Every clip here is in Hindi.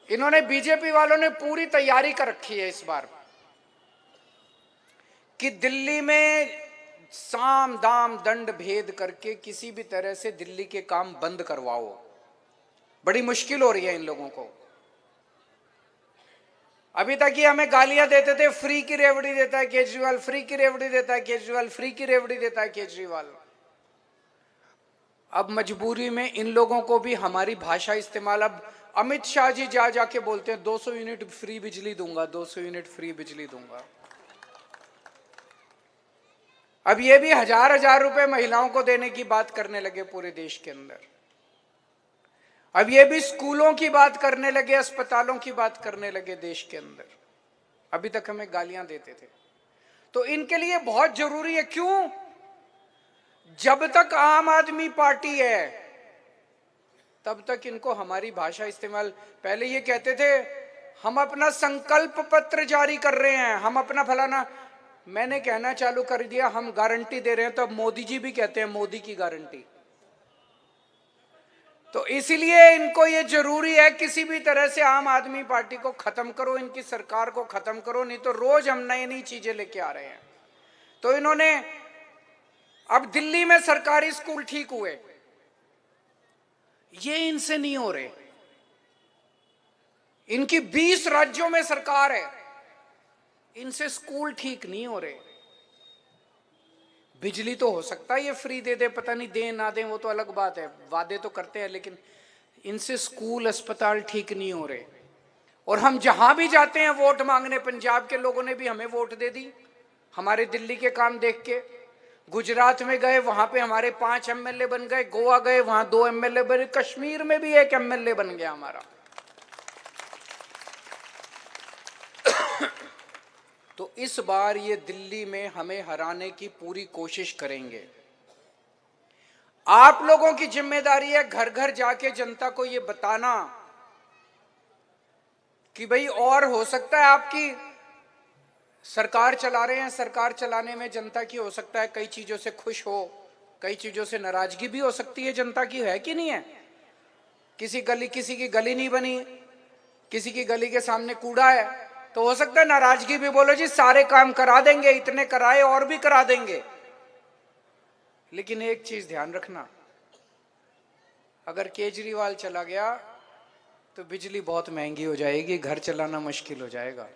इन्होंने बीजेपी वालों ने पूरी तैयारी कर रखी है इस बार कि दिल्ली में साम दाम दंड भेद करके किसी भी तरह से दिल्ली के काम बंद करवाओ। बड़ी मुश्किल हो रही है इन लोगों को। अभी तक ये हमें गालियां देते थे, फ्री की रेवड़ी देता है केजरीवाल, फ्री की रेवड़ी देता है केजरीवाल, फ्री की रेवड़ी देता है केजरीवाल। अब मजबूरी में इन लोगों को भी हमारी भाषा इस्तेमाल, अब अमित शाह जी जा जाके बोलते हैं 200 यूनिट फ्री बिजली दूंगा, 200 यूनिट फ्री बिजली दूंगा। अब ये भी हजार हजार रुपए महिलाओं को देने की बात करने लगे पूरे देश के अंदर। अब ये भी स्कूलों की बात करने लगे, अस्पतालों की बात करने लगे देश के अंदर। अभी तक हमें गालियां देते थे। तो इनके लिए बहुत जरूरी है। क्यों? जब तक आम आदमी पार्टी है तब तक इनको हमारी भाषा इस्तेमाल। पहले ये कहते थे हम अपना संकल्प पत्र जारी कर रहे हैं, हम अपना फलाना, मैंने कहना चालू कर दिया हम गारंटी दे रहे हैं, तो अब मोदी जी भी कहते हैं मोदी की गारंटी। तो इसलिए इनको ये जरूरी है किसी भी तरह से आम आदमी पार्टी को खत्म करो, इनकी सरकार को खत्म करो, नहीं तो रोज हम नई नई चीजें लेके आ रहे हैं। तो इन्होंने अब दिल्ली में सरकारी स्कूल ठीक हुए, ये इनसे नहीं हो रहे। इनकी 20 राज्यों में सरकार है, इनसे स्कूल ठीक नहीं हो रहे। बिजली तो हो सकता है ये फ्री दे दे, पता नहीं दे ना दे वो तो अलग बात है, वादे तो करते हैं, लेकिन इनसे स्कूल अस्पताल ठीक नहीं हो रहे। और हम जहां भी जाते हैं वोट मांगने, पंजाब के लोगों ने भी हमें वोट दे दी हमारे दिल्ली के काम देख के। गुजरात में गए वहां पे हमारे 5 एमएलए बन गए, गोवा गए वहां 2 एमएलए बने, कश्मीर में भी 1 एमएलए बन गया हमारा। तो इस बार ये दिल्ली में हमें हराने की पूरी कोशिश करेंगे। आप लोगों की जिम्मेदारी है घर घर जाके जनता को ये बताना कि भाई, और हो सकता है आपकी सरकार चला रहे हैं, सरकार चलाने में जनता की हो सकता है कई चीजों से खुश हो, कई चीजों से नाराजगी भी हो सकती है जनता की, है कि नहीं है? किसी की गली नहीं बनी, किसी की गली के सामने कूड़ा है, तो हो सकता है नाराजगी भी, बोलो जी सारे काम करा देंगे, इतने कराए और भी करा देंगे। लेकिन एक चीज ध्यान रखना, अगर केजरीवाल चला गया तो बिजली बहुत महंगी हो जाएगी, घर चलाना मुश्किल हो जाएगा।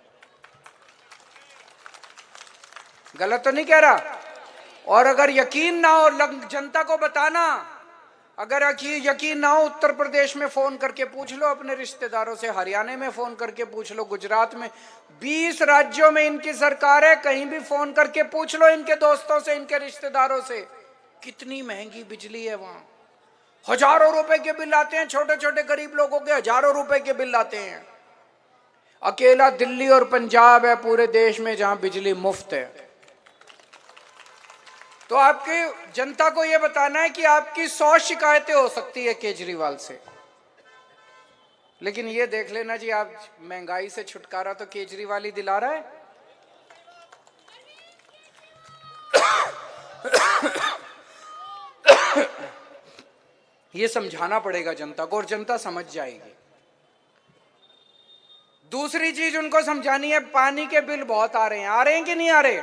गलत तो नहीं कह रहा? और अगर यकीन ना हो जनता को बताना, अगर यकीन ना हो उत्तर प्रदेश में फोन करके पूछ लो अपने रिश्तेदारों से, हरियाणा में फोन करके पूछ लो, गुजरात में, 20 राज्यों में इनकी सरकार है, कहीं भी फोन करके पूछ लो इनके दोस्तों से, इनके रिश्तेदारों से, कितनी महंगी बिजली है वहां। हजारों रुपए के बिल आते हैं, छोटे छोटे गरीब लोगों के हजारों रुपए के बिल आते हैं। अकेला दिल्ली और पंजाब है पूरे देश में जहां बिजली मुफ्त है। तो आपकी जनता को यह बताना है कि आपकी 100 शिकायतें हो सकती है केजरीवाल से, लेकिन ये देख लेना जी, आप महंगाई से छुटकारा तो केजरीवाल ही दिला रहा है। ये समझाना पड़ेगा जनता को और जनता समझ जाएगी। दूसरी चीज उनको समझानी है, पानी के बिल बहुत आ रहे हैं, आ रहे हैं कि नहीं आ रहे?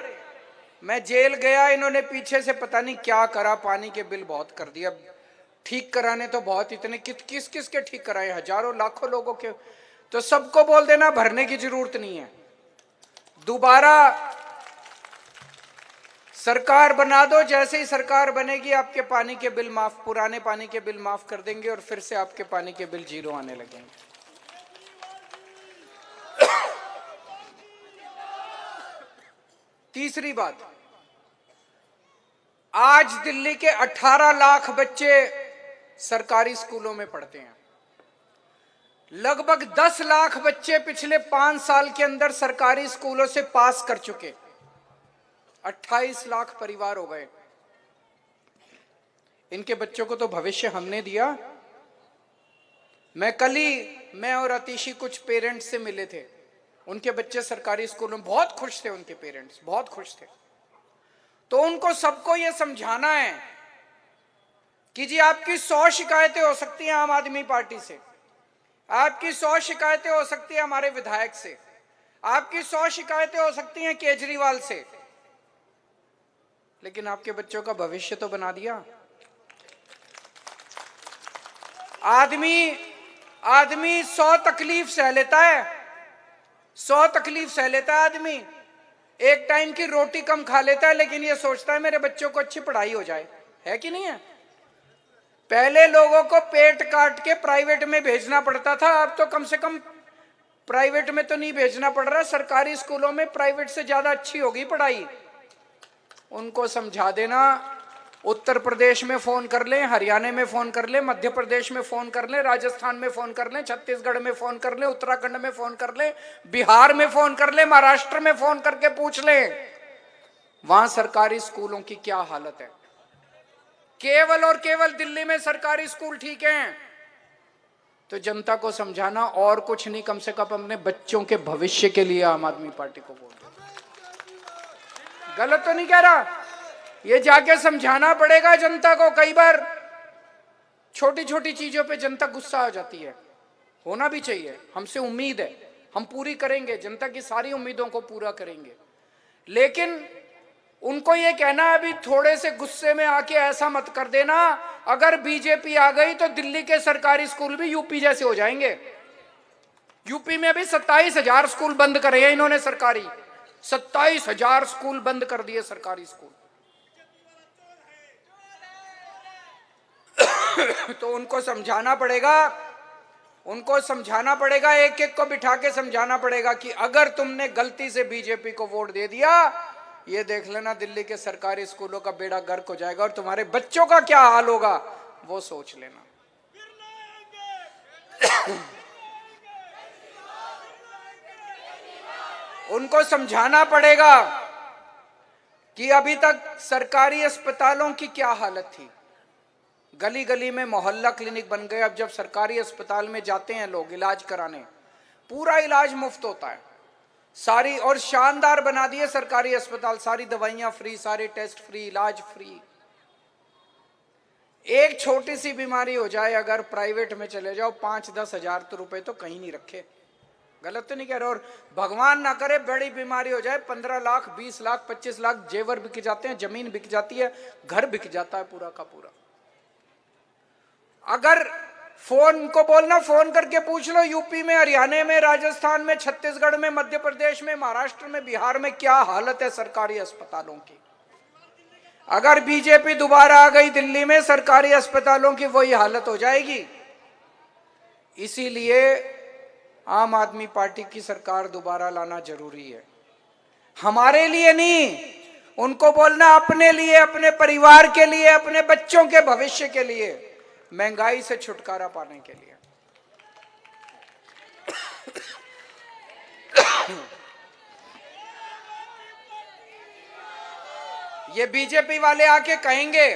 मैं जेल गया, इन्होंने पीछे से पता नहीं क्या करा, पानी के बिल बहुत कर दिया। ठीक कराने तो बहुत, इतने किस किस के ठीक कराए, हजारों लाखों लोगों के। तो सबको बोल देना भरने की जरूरत नहीं है, दोबारा सरकार बना दो, जैसे ही सरकार बनेगी आपके पानी के बिल माफ, पुराने पानी के बिल माफ कर देंगे और फिर से आपके पानी के बिल 0 आने लगेंगे। तीसरी बात, आज दिल्ली के 18 लाख बच्चे सरकारी स्कूलों में पढ़ते हैं। लगभग 10 लाख बच्चे पिछले 5 साल के अंदर सरकारी स्कूलों से पास कर चुके, 28 लाख परिवार हो गए। इनके बच्चों को तो भविष्य हमने दिया। मैं और अतिशी कुछ पेरेंट्स से मिले थे, उनके बच्चे सरकारी स्कूल में, बहुत खुश थे, उनके पेरेंट्स बहुत खुश थे। तो उनको सबको यह समझाना है कि जी आपकी 100 शिकायतें हो सकती हैं आम आदमी पार्टी से, आपकी 100 शिकायतें हो सकती है हमारे विधायक से, आपकी 100 शिकायतें हो सकती हैं केजरीवाल से, लेकिन आपके बच्चों का भविष्य तो बना दिया। आदमी 100 तकलीफ सह लेता है, 100 तकलीफ सह लेता है आदमी, एक टाइम की रोटी कम खा लेता है, लेकिन ये सोचता है मेरे बच्चों को अच्छी पढ़ाई हो जाए, है कि नहीं है? पहले लोगों को पेट काट के प्राइवेट में भेजना पड़ता था, अब तो कम से कम प्राइवेट में तो नहीं भेजना पड़ रहा, सरकारी स्कूलों में प्राइवेट से ज्यादा अच्छी होगी पढ़ाई। उनको समझा देना, उत्तर प्रदेश में फोन कर लें, हरियाणा में फोन कर लें, मध्य प्रदेश में फोन कर लें, राजस्थान में फोन कर लें, छत्तीसगढ़ में फोन कर लें, उत्तराखंड में फोन कर लें, बिहार में फोन कर लें, महाराष्ट्र में फोन करके पूछ लें वहां सरकारी स्कूलों की क्या हालत है। केवल और केवल दिल्ली में सरकारी स्कूल ठीक हैं। तो जनता को समझाना और कुछ नहीं, कम से कम अपने बच्चों के भविष्य के लिए आम आदमी पार्टी को वोट दो। गलत तो नहीं कह रहा, ये जाके समझाना पड़ेगा जनता को। कई बार छोटी छोटी चीजों पे जनता गुस्सा आ जाती है, होना भी चाहिए, हमसे उम्मीद है, हम पूरी करेंगे, जनता की सारी उम्मीदों को पूरा करेंगे, लेकिन उनको ये कहना अभी थोड़े से गुस्से में आके ऐसा मत कर देना, अगर बीजेपी आ गई तो दिल्ली के सरकारी स्कूल भी यूपी जैसे हो जाएंगे। यूपी में अभी 27,000 स्कूल बंद करे हैं इन्होंने सरकारी, 27,000 स्कूल बंद कर दिए सरकारी स्कूल। तो उनको समझाना पड़ेगा, उनको समझाना पड़ेगा, एक एक को बिठा के समझाना पड़ेगा कि अगर तुमने गलती से बीजेपी को वोट दे दिया, ये देख लेना दिल्ली के सरकारी स्कूलों का बेड़ा गर्क हो जाएगा और तुम्हारे बच्चों का क्या हाल होगा वो सोच लेना। उनको समझाना पड़ेगा कि अभी तक सरकारी अस्पतालों की क्या हालत थी, गली गली में मोहल्ला क्लिनिक बन गए। अब जब सरकारी अस्पताल में जाते हैं लोग इलाज कराने, पूरा इलाज मुफ्त होता है, सारी, और शानदार बना दिए सरकारी अस्पताल, सारी दवाइयां फ्री, सारे टेस्ट फ्री, इलाज फ्री। एक छोटी सी बीमारी हो जाए अगर प्राइवेट में चले जाओ, 5-10 हजार तो रुपए तो कहीं नहीं रखे, गलत तो नहीं कह रहे, और भगवान ना करे बड़ी बीमारी हो जाए, 15 लाख 20 लाख 25 लाख जेवर बिक जाते हैं, जमीन बिक जाती है, घर बिक जाता है पूरा का पूरा। अगर फोन को बोलना, फोन करके पूछ लो यूपी में, हरियाणा में, राजस्थान में, छत्तीसगढ़ में, मध्य प्रदेश में, महाराष्ट्र में, बिहार में क्या हालत है सरकारी अस्पतालों की। अगर बीजेपी दोबारा आ गई दिल्ली में, सरकारी अस्पतालों की वही हालत हो जाएगी। इसीलिए आम आदमी पार्टी की सरकार दोबारा लाना जरूरी है, हमारे लिए नहीं, उनको बोलना अपने लिए, अपने परिवार के लिए, अपने बच्चों के भविष्य के लिए, महंगाई से छुटकारा पाने के लिए। ये बीजेपी वाले आके कहेंगे,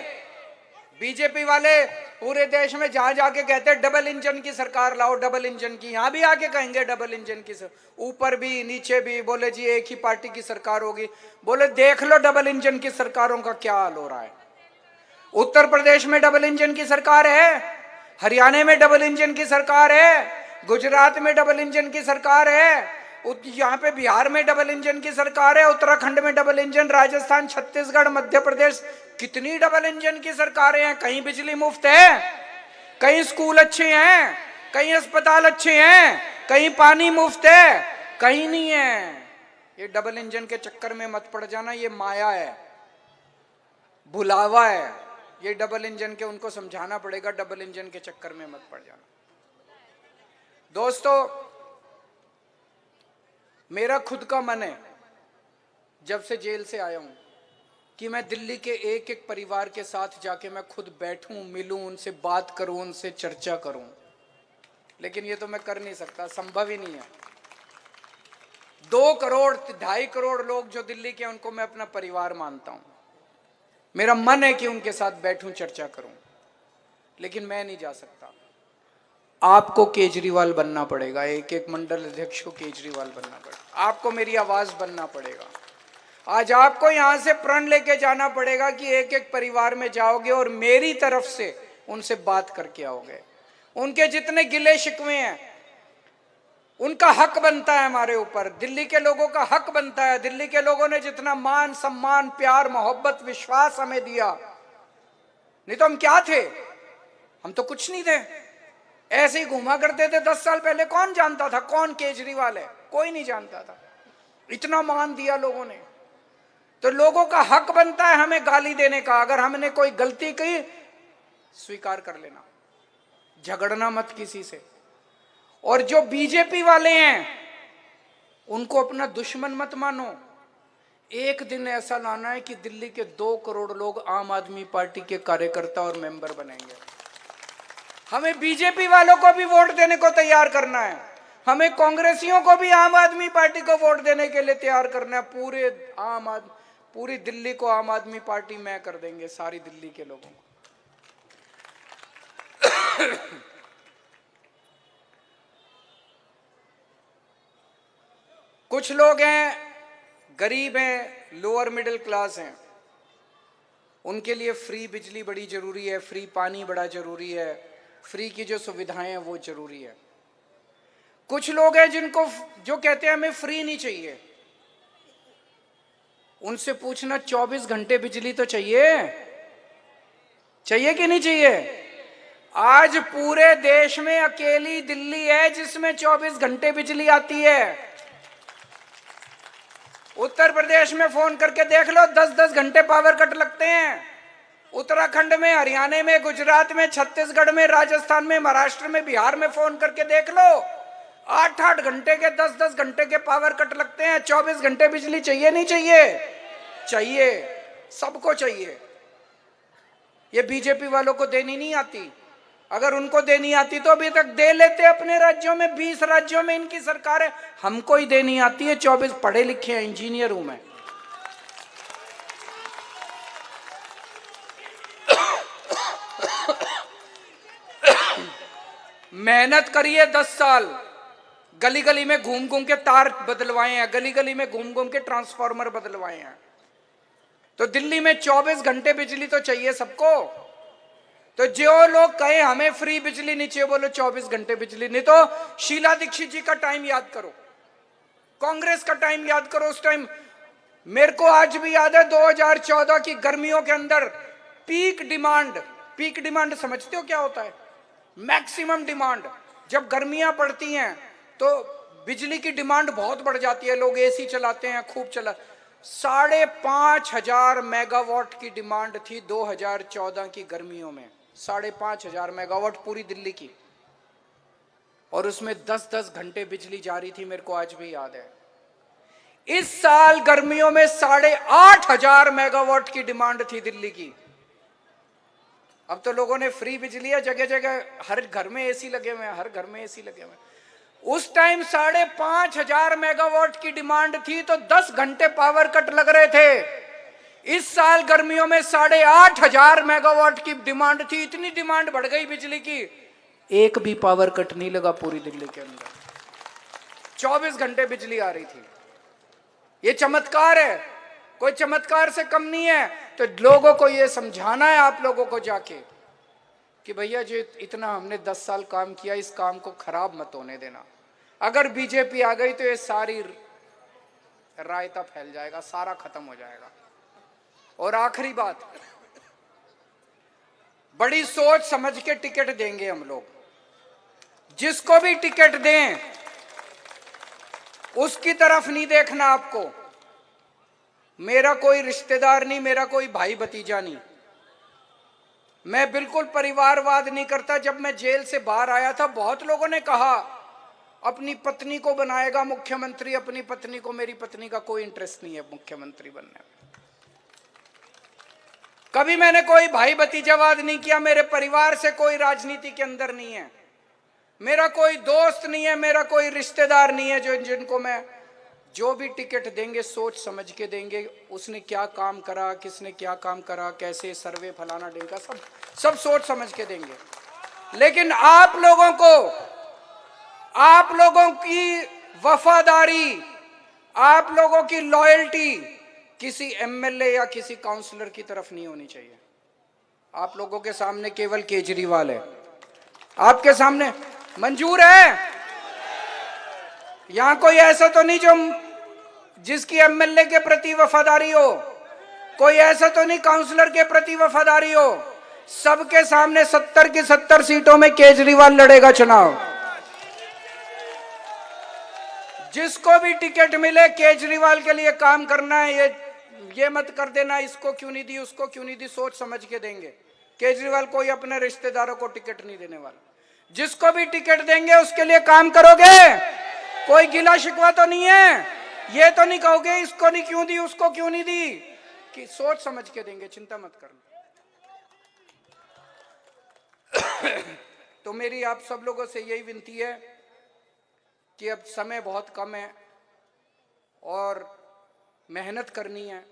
बीजेपी वाले पूरे देश में जहां जाके कहते हैं डबल इंजन की सरकार लाओ, डबल इंजन की, यहां भी आके कहेंगे डबल इंजन की, ऊपर भी नीचे भी, बोले जी एक ही पार्टी की सरकार होगी। बोले देख लो डबल इंजन की सरकारों का क्या हाल हो रहा है। उत्तर प्रदेश में डबल इंजन की सरकार है, हरियाणा में डबल इंजन की सरकार है, गुजरात में डबल इंजन की सरकार है, यहाँ पे बिहार में डबल इंजन की सरकार है, उत्तराखंड में डबल इंजन, राजस्थान, छत्तीसगढ़, मध्य प्रदेश, कितनी डबल इंजन की सरकारें हैं। कहीं बिजली मुफ्त है, कहीं स्कूल अच्छे हैं, कहीं अस्पताल अच्छे हैं, कहीं पानी मुफ्त है, कहीं नहीं है। ये डबल इंजन के चक्कर में मत पड़ जाना, ये माया है, भुलावा है। ये डबल इंजन के उनको समझाना पड़ेगा, डबल इंजन के चक्कर में मत पड़ जाना। दोस्तों, मेरा खुद का मन है, जब से जेल से आया हूं, कि मैं दिल्ली के एक एक परिवार के साथ जाके मैं खुद बैठूं, मिलूं, उनसे बात करूं, उनसे चर्चा करूं, लेकिन ये तो मैं कर नहीं सकता, संभव ही नहीं है। 2 करोड़ 2.5 करोड़ लोग जो दिल्ली के, उनको मैं अपना परिवार मानता हूं। मेरा मन है कि उनके साथ बैठूं, चर्चा करूं, लेकिन मैं नहीं जा सकता। आपको केजरीवाल बनना पड़ेगा, एक एक मंडल अध्यक्ष को केजरीवाल बनना पड़ेगा, आपको मेरी आवाज बनना पड़ेगा। आज आपको यहां से प्रण लेके जाना पड़ेगा कि एक एक परिवार में जाओगे और मेरी तरफ से उनसे बात करके आओगे। उनके जितने गिले शिकवे हैं उनका हक बनता है हमारे ऊपर, दिल्ली के लोगों का हक बनता है। दिल्ली के लोगों ने जितना मान सम्मान प्यार मोहब्बत विश्वास हमें दिया, नहीं तो हम क्या थे, हम तो कुछ नहीं थे, ऐसे ही घूमा करते थे। 10 साल पहले कौन जानता था कौन केजरीवाल है, कोई नहीं जानता था। इतना मान दिया लोगों ने, तो लोगों का हक बनता है हमें गाली देने का। अगर हमने कोई गलती की स्वीकार कर लेना, झगड़ना मत किसी से। और जो बीजेपी वाले हैं उनको अपना दुश्मन मत मानो। एक दिन ऐसा लाना है कि दिल्ली के 2 करोड़ लोग आम आदमी पार्टी के कार्यकर्ता और मेंबर बनेंगे। हमें बीजेपी वालों को भी वोट देने को तैयार करना है, हमें कांग्रेसियों को भी आम आदमी पार्टी को वोट देने के लिए तैयार करना है। पूरी दिल्ली को आम आदमी पार्टी में कर देंगे, सारी दिल्ली के लोगों को। कुछ लोग हैं गरीब हैं, लोअर मिडिल क्लास हैं, उनके लिए फ्री बिजली बड़ी जरूरी है, फ्री पानी बड़ा जरूरी है, फ्री की जो सुविधाएं हैं वो जरूरी है। कुछ लोग हैं जिनको जो कहते हैं हमें फ्री नहीं चाहिए, उनसे पूछना 24 घंटे बिजली तो चाहिए कि नहीं चाहिए? आज पूरे देश में अकेली दिल्ली है जिसमें 24 घंटे बिजली आती है। उत्तर प्रदेश में फोन करके देख लो, 10-10 घंटे पावर कट लगते हैं। उत्तराखंड में, हरियाणा में, गुजरात में, छत्तीसगढ़ में, राजस्थान में, महाराष्ट्र में, बिहार में फोन करके देख लो, 8-8 घंटे के, 10-10 घंटे के पावर कट लगते हैं। 24 घंटे बिजली चाहिए नहीं चाहिए? चाहिए, सबको चाहिए। ये बीजेपी वालों को देनी नहीं आती। अगर उनको देनी आती तो अभी तक दे लेते अपने राज्यों में। 20 राज्यों में इनकी सरकार है, हमको ही देनी आती है। 24 पढ़े लिखे हैं, इंजीनियर हूं मैं। मेहनत करिए 10 साल, गली गली में घूम घूम के तार बदलवाए हैं, गली गली में घूम घूम के ट्रांसफार्मर बदलवाए हैं। तो दिल्ली में 24 घंटे बिजली तो चाहिए सबको। तो जो लोग कहे हमें फ्री बिजली नहीं चाहिए, बोलो 24 घंटे बिजली। नहीं तो शीला दीक्षित जी का टाइम याद करो, कांग्रेस का टाइम याद करो। उस टाइम मेरे को आज भी याद है 2014 की गर्मियों के अंदर पीक डिमांड समझते हो क्या होता है? Maximum demand. जब गर्मियां पड़ती हैं तो बिजली की डिमांड बहुत बढ़ जाती है, लोग एसी चलाते हैं, खूब चला। 5,500 मेगावाट की डिमांड थी 2014 की गर्मियों में, 5,500 मेगावाट पूरी दिल्ली की। और उसमें 10-10 घंटे बिजली जारी थी, मेरे को आज भी याद है। इस साल गर्मियों में 8,500 मेगावाट की डिमांड थी दिल्ली की। अब तो लोगों ने फ्री बिजली है, जगह जगह हर घर में एसी लगे हुए हैं, हर घर में एसी लगे हुए हैं। उस टाइम 5,500 मेगावाट की डिमांड थी तो 10 घंटे पावर कट लग रहे थे। इस साल गर्मियों में 8,500 मेगावाट की डिमांड थी। इतनी डिमांड बढ़ गई बिजली की, एक भी पावर कट नहीं लगा पूरी दिल्ली के अंदर। 24 घंटे बिजली आ रही थी। ये चमत्कार है, कोई चमत्कार से कम नहीं है। तो लोगों को ये समझाना है, आप लोगों को जाके, कि भैया जो इतना हमने 10 साल काम किया, इस काम को खराब मत होने देना। अगर बीजेपी आ गई तो ये सारी रायता फैल जाएगा, सारा खत्म हो जाएगा। और आखिरी बात, बड़ी सोच समझ के टिकट देंगे हम लोग। जिसको भी टिकट दें उसकी तरफ नहीं देखना आपको। मेरा कोई रिश्तेदार नहीं, मेरा कोई भाई भतीजा नहीं, मैं बिल्कुल परिवारवाद नहीं करता। जब मैं जेल से बाहर आया था, बहुत लोगों ने कहा अपनी पत्नी को बनाएगा मुख्यमंत्री, अपनी पत्नी को। मेरी पत्नी का कोई इंटरेस्ट नहीं है मुख्यमंत्री बनने में। कभी मैंने कोई भाई भतीजावाद नहीं किया। मेरे परिवार से कोई राजनीति के अंदर नहीं है, मेरा कोई दोस्त नहीं है, मेरा कोई रिश्तेदार नहीं है जिनको मैं जो भी टिकट देंगे सोच समझ के देंगे। उसने क्या काम करा, किसने क्या काम करा, कैसे सर्वे फलाना ढेंका, सब सोच समझ के देंगे। लेकिन आप लोगों की वफादारी, आप लोगों की लॉयल्टी किसी एमएलए या किसी काउंसलर की तरफ नहीं होनी चाहिए। आप लोगों के सामने केवल केजरीवाल है, आपके सामने। मंजूर है? यहां कोई ऐसा तो नहीं जो जिसकी एमएलए के प्रति वफादारी हो, कोई ऐसा तो नहीं काउंसलर के प्रति वफादारी हो। सबके सामने 70 की 70 सीटों में केजरीवाल लड़ेगा चुनाव। जिसको भी टिकट मिले केजरीवाल के लिए काम करना है। ये मत कर देना इसको क्यों नहीं दी, उसको क्यों नहीं दी, सोच समझ के देंगे। केजरीवाल कोई अपने रिश्तेदारों को टिकट नहीं देने वाला। जिसको भी टिकट देंगे उसके लिए काम करोगे, कोई गिला शिकवा तो नहीं है। ये तो नहीं कहोगे इसको नहीं क्यों दी, उसको क्यों नहीं दी, कि सोच समझ के देंगे, चिंता मत करना। तो मेरी आप सब लोगों से यही विनती है कि अब समय बहुत कम है और मेहनत करनी है।